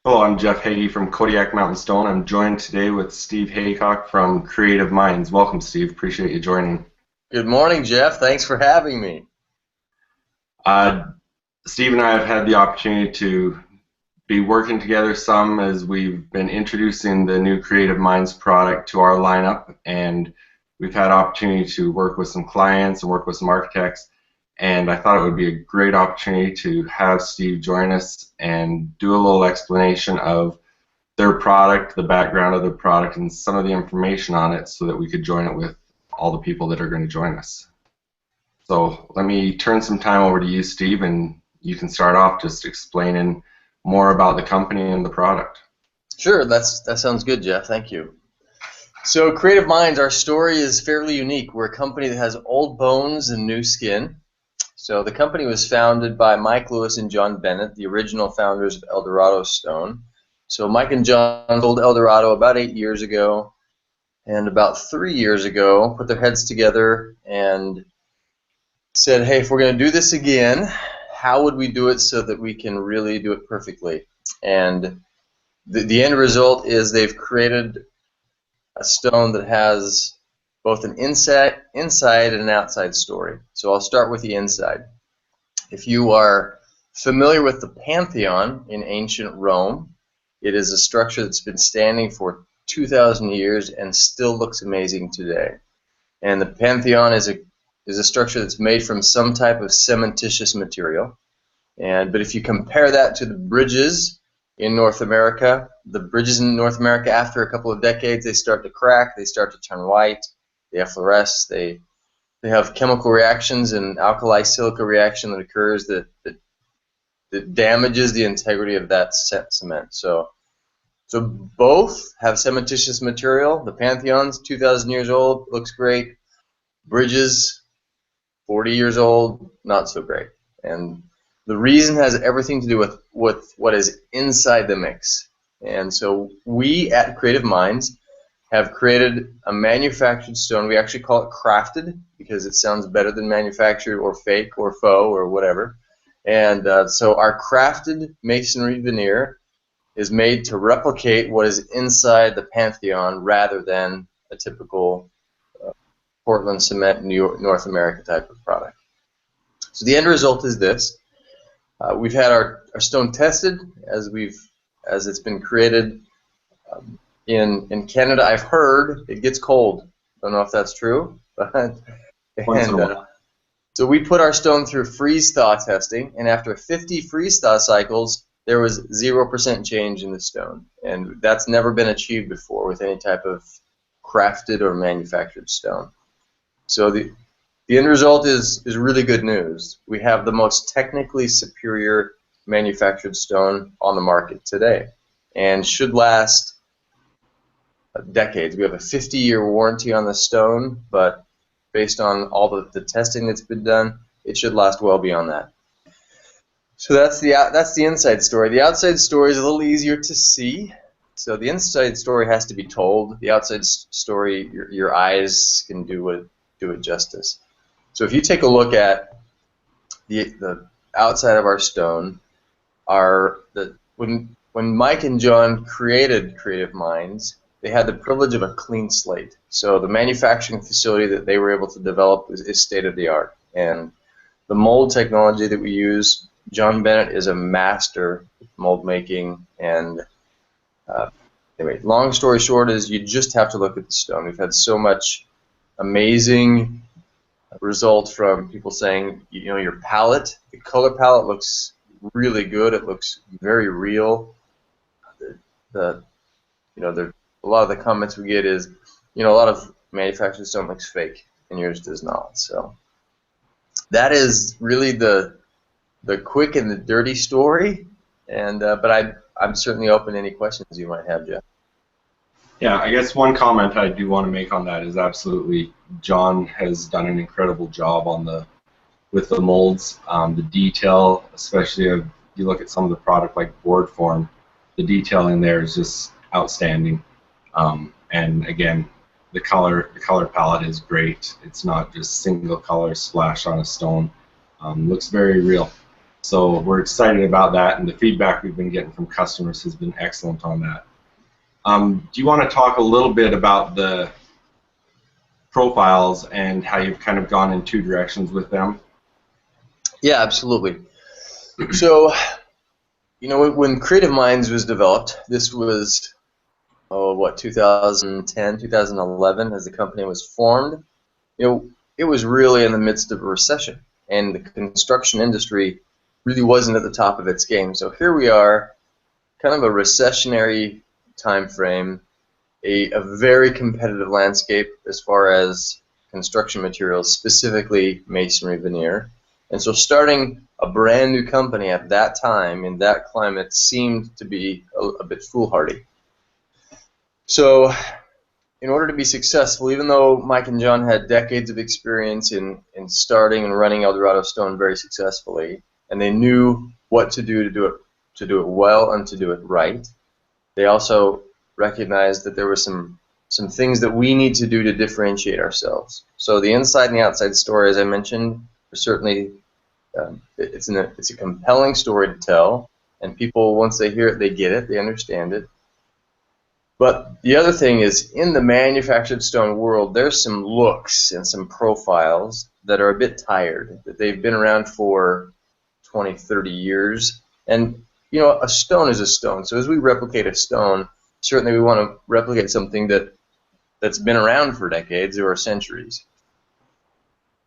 Hello, I'm Jeff Hagee from Kodiak Mountain Stone. I'm joined today with Steve Haycock from Creative Minds. Welcome, Steve. Appreciate you joining. Good morning, Jeff. Thanks for having me. Uh, Steve and I have had the opportunity to be working together some as we've been introducing the new Creative Minds product to our lineup, and we've had opportunity to work with some clients and work with some architects. And I thought it would be a great opportunity to have Steve join us and do a little explanation of their product, the background of their product, and some of the information on it so that we could join it with all the people that are going to join us. So let me turn some time over to you, Steve, and you can start off just explaining more about the company and the product. Sure, that sounds good, Jeff. Thank you. So, Creative Minds, our story is fairly unique. We're a company that has old bones and new skin. So, the company was founded by Mike Lewis and John Bennett, the original founders of Eldorado Stone. So, Mike and John sold Eldorado about 8 years ago, and about 3 years ago, put their heads together and said, hey, if we're going to do this again, how would we do it so that we can really do it perfectly? And the end result is they've created a stone that has both an inside and an outside story. So I'll start with the inside. If you are familiar with the Pantheon in ancient Rome, it is a structure that's been standing for 2,000 years and still looks amazing today. And the Pantheon is a structure that's made from some type of cementitious material. But if you compare that to the bridges in North America, the bridges in North America after a couple of decades, they start to crack, they start to turn white, they effloresce, they have chemical reactions and alkali silica reaction that occurs that damages the integrity of that cement. So both have cementitious material. The Pantheon's 2,000 years old, looks great. Bridges, 40 years old, not so great. And the reason has everything to do with what is inside the mix. And so we at Creative Minds have created a manufactured stone. We actually call it crafted because it sounds better than manufactured or fake or faux or whatever. And so our crafted masonry veneer is made to replicate what is inside the Pantheon rather than a typical Portland cement North America type of product. So the end result is this. We've had our stone tested as it's been created in Canada. I've heard it gets cold. Don't know if that's true, but so we put our stone through freeze-thaw testing, and after 50 freeze-thaw cycles, there was 0% change in the stone, and that's never been achieved before with any type of crafted or manufactured stone. So the end result is really good news. We have the most technically superior manufactured stone on the market today and should last decades. We have a 50-year warranty on the stone, but based on all the testing that's been done, it should last well beyond that. So that's the inside story. The outside story is a little easier to see. So the inside story has to be told. The outside story, your eyes can do it justice. So if you take a look at the outside of our stone, when Mike and John created Creative Minds, they had the privilege of a clean slate. So the manufacturing facility that they were able to develop is state of the art, and the mold technology that we use, John Bennett is a master at mold making. And anyway, long story short is you just have to look at the stone. We've had so much amazing result from people saying, your palette, the color palette looks really good. It looks very real. A lot of the comments we get is, a lot of manufactured stone looks fake, and yours does not. So that is really the quick and the dirty story. And but I'm certainly open to any questions you might have, Jeff. Yeah, I guess one comment I do want to make on that is absolutely John has done an incredible job with the molds, the detail, especially if you look at some of the product like board form, the detail in there is just outstanding. And again, the color palette is great. It's not just single color splashed on a stone. Looks very real. So we're excited about that, and the feedback we've been getting from customers has been excellent on that. Do you want to talk a little bit about the profiles and how you've kind of gone in two directions with them? Yeah, absolutely. So, you know, when Creative Minds was developed, this was, 2010, 2011, as the company was formed. You know, it was really in the midst of a recession, and the construction industry really wasn't at the top of its game. So here we are, kind of a recessionary time frame, a very competitive landscape as far as construction materials, specifically masonry veneer. And so starting a brand new company at that time in that climate seemed to be a bit foolhardy. So in order to be successful, even though Mike and John had decades of experience in starting and running Eldorado Stone very successfully, and they knew what to do to do it well and to do it right, they also recognized that there were some things that we need to do to differentiate ourselves. So the inside and the outside story, as I mentioned, are certainly it's a compelling story to tell, and people, once they hear it, they get it, they understand it. But the other thing is, in the manufactured stone world, there's some looks and some profiles that are a bit tired, that they've been around for 20, 30 years. And, you know, a stone is a stone. So as we replicate a stone, certainly we want to replicate something that's been around for decades or centuries.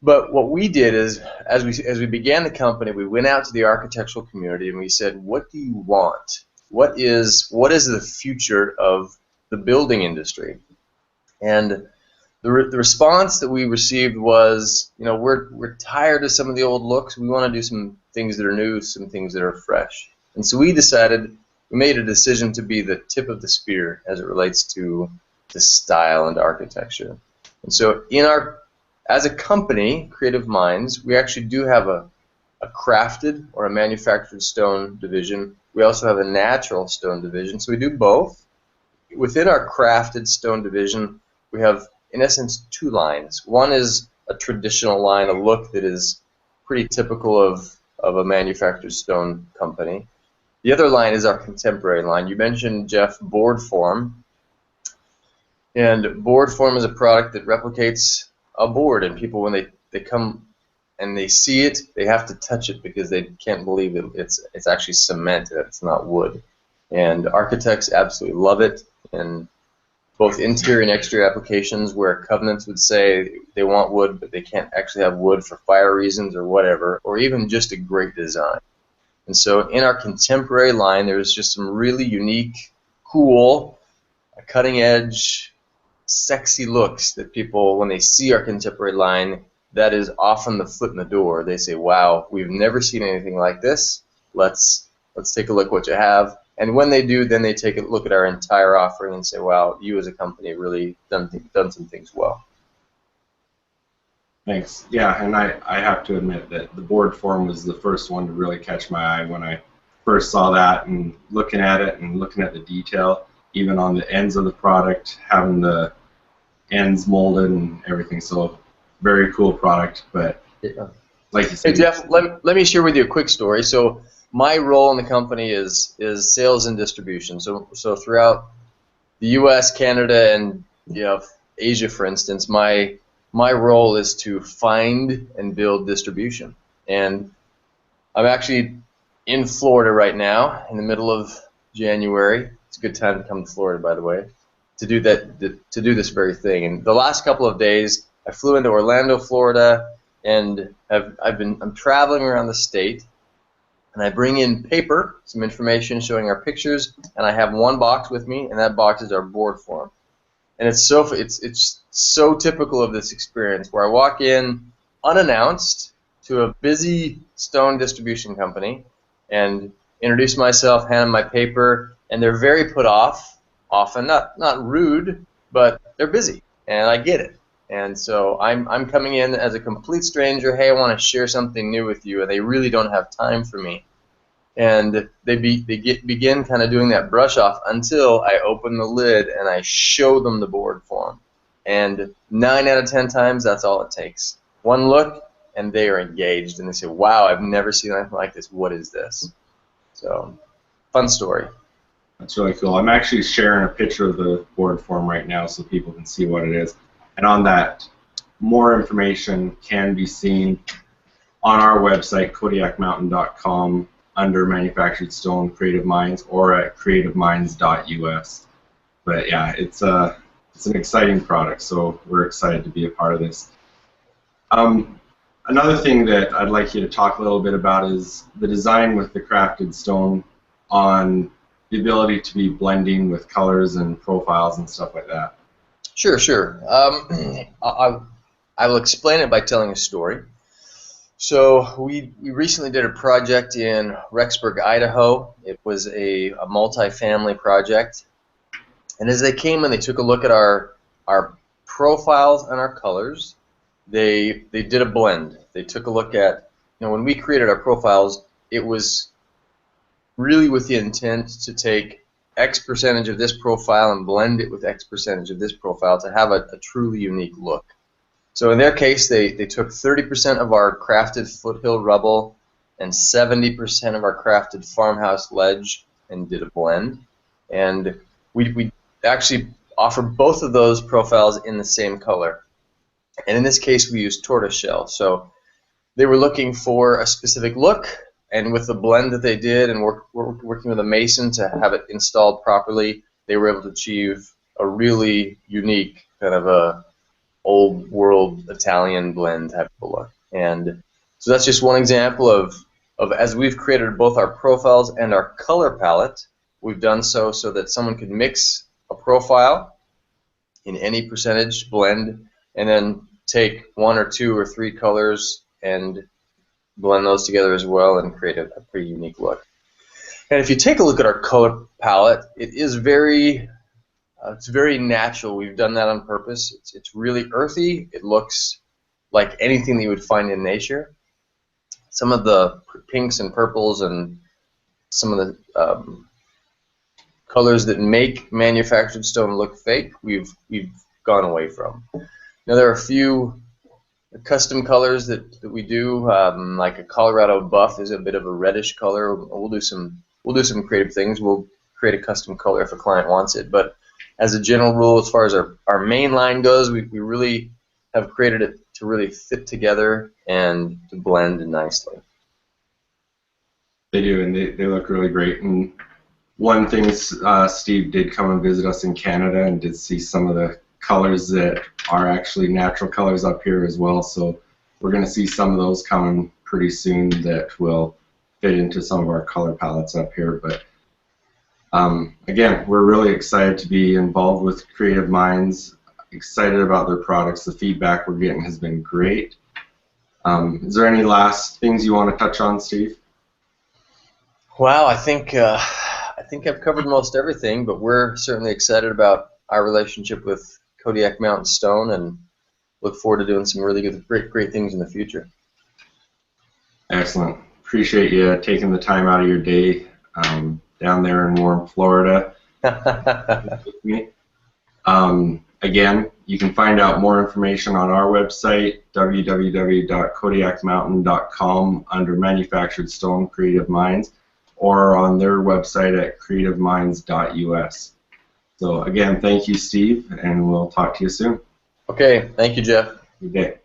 But what we did is, as we began the company, we went out to the architectural community and we said, what do you want? What is the future of the building industry? And the response that we received was, you know, we're tired of some of the old looks. We want to do some things that are new, some things that are fresh. And so we made a decision to be the tip of the spear as it relates to style and architecture. And so as a company, Creative Minds, we actually do have a crafted or a manufactured stone division. We also have a natural stone division, so we do both. Within our crafted stone division, we have, in essence, two lines. One is a traditional line, a look that is pretty typical of a manufactured stone company. The other line is our contemporary line. You mentioned, Jeff, board form. And board form is a product that replicates a board, and people, when they come and they see it, they have to touch it because they can't believe it's actually cement, and it's not wood. And architects absolutely love it, in both interior and exterior applications where covenants would say they want wood, but they can't actually have wood for fire reasons or whatever, or even just a great design. And so in our contemporary line, there's just some really unique, cool, cutting-edge, sexy looks that people, when they see our contemporary line, that is often the foot in the door. They say, wow, we've never seen anything like this. Let's take a look what you have. And when they do, then they take a look at our entire offering and say, wow, you as a company have really done some things well. Thanks. Yeah, and I have to admit that the board form was the first one to really catch my eye when I first saw that, and looking at it and looking at the detail, even on the ends of the product, having the ends molded and everything. So very cool product, but like you said. Hey Jeff, let me share with you a quick story. So my role in the company is sales and distribution. So throughout the U.S., Canada, and Asia, for instance, my role is to find and build distribution. And I'm actually in Florida right now, in the middle of January. It's a good time to come to Florida, by the way, to do this very thing. And the last couple of days, I flew into Orlando, Florida, and I'm traveling around the state, and I bring in paper, some information showing our pictures, and I have one box with me, and that box is our board form. And it's so typical of this experience where I walk in unannounced to a busy stone distribution company and introduce myself, hand them my paper, and they're very put off, often not rude, but they're busy, and I get it. And so I'm coming in as a complete stranger. Hey, I want to share something new with you, and they really don't have time for me. And they begin kind of doing that brush off until I open the lid and I show them the board form. And 9 out of 10 times, that's all it takes. One look, and they are engaged, and they say, wow, I've never seen anything like this. What is this? So, fun story. That's really cool. I'm actually sharing a picture of the board form right now so people can see what it is. And on that, more information can be seen on our website, KodiakMountain.com, under Manufactured Stone Creative Minds, or at creativeminds.us. But yeah, it's an exciting product, so we're excited to be a part of this. Another thing that I'd like you to talk a little bit about is the design with the crafted stone, on the ability to be blending with colors and profiles and stuff like that. Sure, sure. I will explain it by telling a story. So we recently did a project in Rexburg, Idaho. It was a multi-family project. And as they came and they took a look at our profiles and our colors, they did a blend. They took a look at, when we created our profiles, it was really with the intent to take X percentage of this profile and blend it with X percentage of this profile to have a truly unique look. So in their case, they took 30% of our crafted foothill rubble and 70% of our crafted farmhouse ledge and did a blend. And we actually offer both of those profiles in the same color. And in this case, we used tortoiseshell. So they were looking for a specific look, and with the blend that they did and working with a mason to have it installed properly, they were able to achieve a really unique kind of a old world Italian blend type of look. And so that's just one example of as we've created both our profiles and our color palette, we've done so that someone could mix a profile in any percentage blend and then take one or two or three colors and blend those together as well and create a pretty unique look. And if you take a look at our color palette, it is it's very natural. We've done that on purpose. It's really earthy. It looks like anything that you would find in nature. Some of the pinks and purples and some of the colors that make manufactured stone look fake, we've gone away from. Now there are a few custom colors that we do, like a Colorado buff is a bit of a reddish color. We'll do some creative things. We'll create a custom color if a client wants it. But as a general rule, as far as our main line goes, we really have created it to really fit together and to blend nicely. They do, and they look really great. And one thing, Steve did come and visit us in Canada and did see some of the colors that are actually natural colors up here as well. So we're going to see some of those coming pretty soon that will fit into some of our color palettes up here. But again, we're really excited to be involved with Creative Minds, excited about their products. The feedback we're getting has been great. Is there any last things you want to touch on, Steve? Well, I think I've covered most everything, but we're certainly excited about our relationship with Kodiak Mountain Stone and look forward to doing some really great things in the future. Excellent. Appreciate you taking the time out of your day down there in warm Florida. With me. Again, you can find out more information on our website, www.kodiakmountain.com, under Manufactured Stone Creative Minds, or on their website at creativeminds.us. So again, thank you, Steve, and we'll talk to you soon. Okay, thank you, Jeff. Good day.